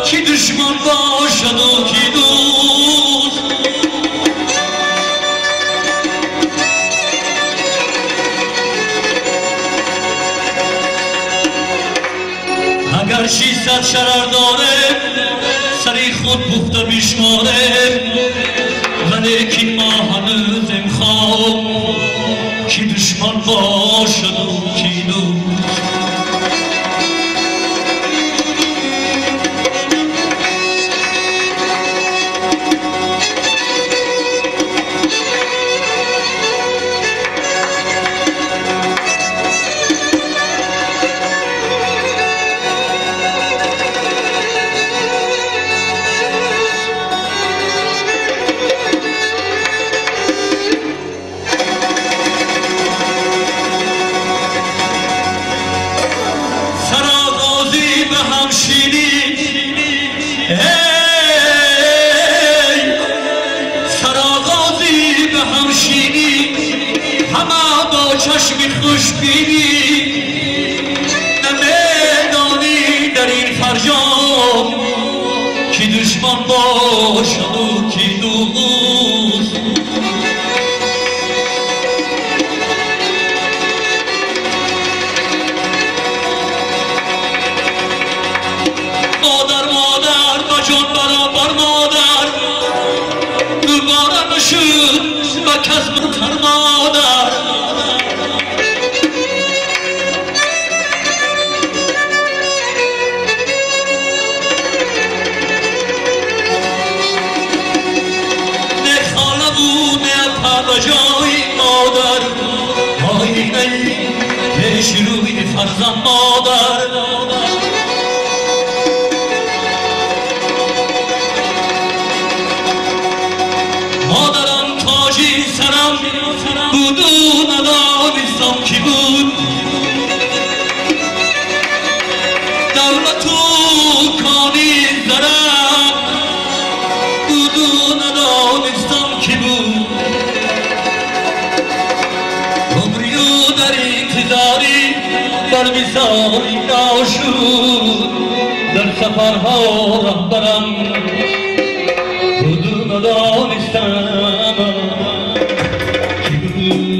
کی دشمن باشد و کی دوست. اگر 600 شرر داره سری خود بخته میشماره، ولیکن ما هنوز امخواه کی دشمن باشد و کی دوست. چشمی خوشبینی نمیدانی در این فرجام کی دشمن باشد و کی دوست. مادر با جان برابر مادر دوباره نشد و کس بتر مادر. جای مادر آینه پیش روی فرزند مادر. مادرم تاجی سرم بود و ندانستم کی بود، دولت و کانی زرم بود و ندانستم کی بود. در مثال ناشود در سفرها رهبرم بود و ندانستم کی بود.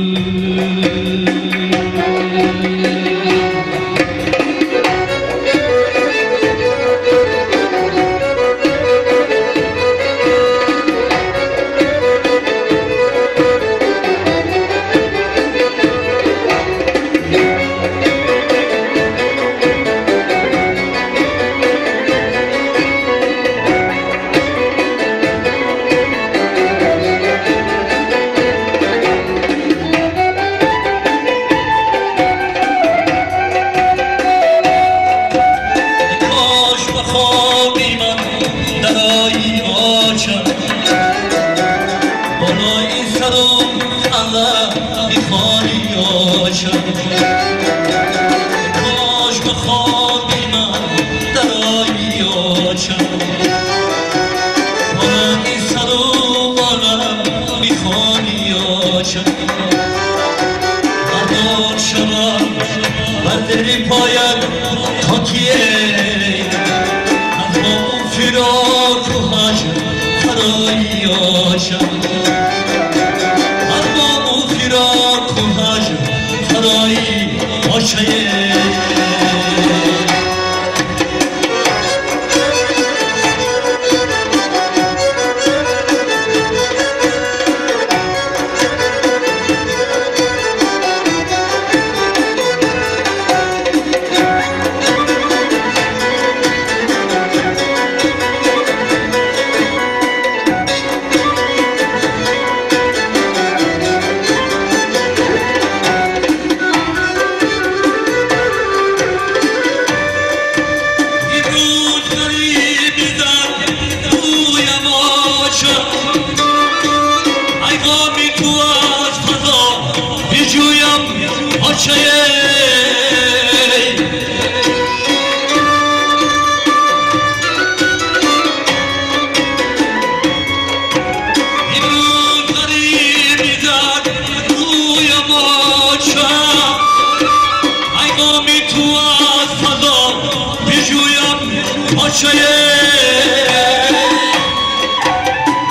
حاجه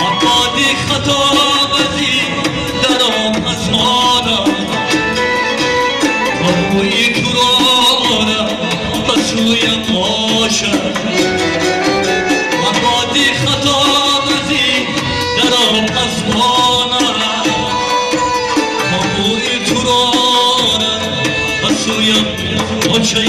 مبادی خطا بزی درام از مادر روی کرانه بسوی باشد مبادی خطا بزی درام از مادر روی کرانه بسوی باشد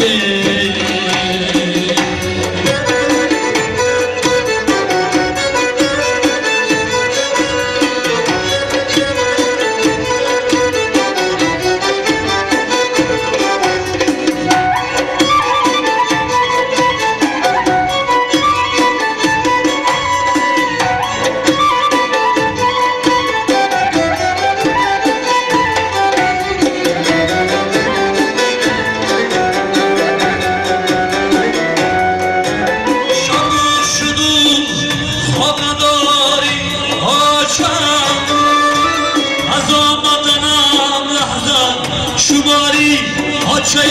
شماری حاجه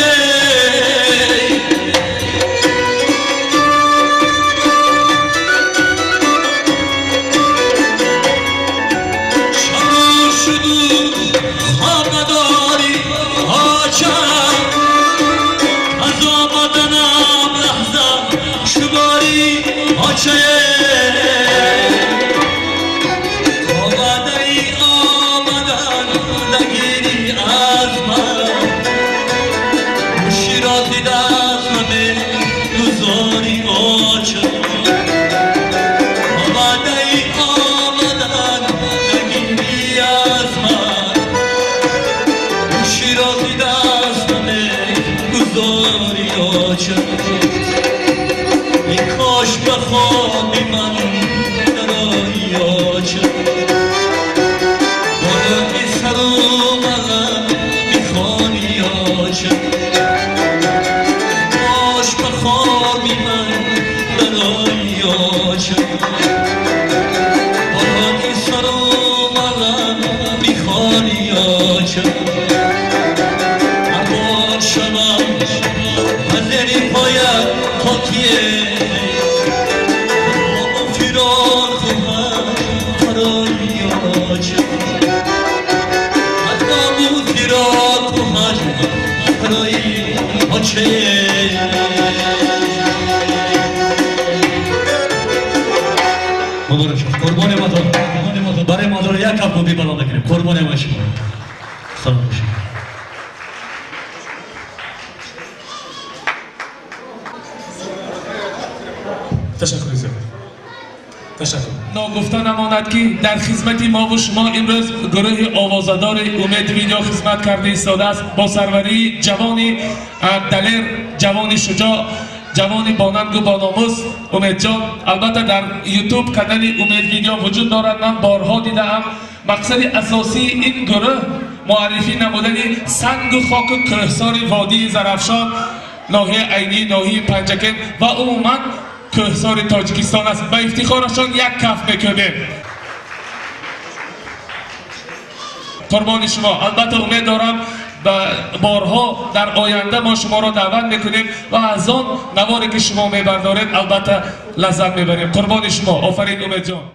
شما شدو خواب نداری حاجه از آمدنم لحظه شماری حاجه ای کاش بخوابی من درایی آجه بالای سر و من میخوانی آجه کاش بخوابی من درایی آجه بالای سر و من میخوانی آجه امان شما ازری پاید پاکیه با فرار خواهد فرایی آجه با فرار خواهد فرایی آجه مبارک قربان مادر برای مادر یک کپ بودی بلند کنیم قربان ما شما سلام باشید تشکر زیاد. تشکر. ناگفته نماند که در خدمت ما و شما امروز گروه آوازدار امید ویدیو خدمت کرده ایستاده است با سروری جوانی دلیر، جوانی شجاع، جوانی باننگ و باناموس امید جان. البته در یوتیوب کانال امید ویدیو وجود دارد، من بارها دیدم. مقصد اساسی این گروه معرفی نمودن سنگ و خاک کوهسار وادی زرافشان، ناحیه عینی، ناحیه پنجکن و عموما کوهسار تاجیکستان است. به افتخارشان یک کف میکنیم. قربان شما. البته امید دارم بارها در آینده ما شما را دعوت میکنیم و از آن نواری که شما میبردارید البته لذت میبریم. قربان شما. آفرین امید جان.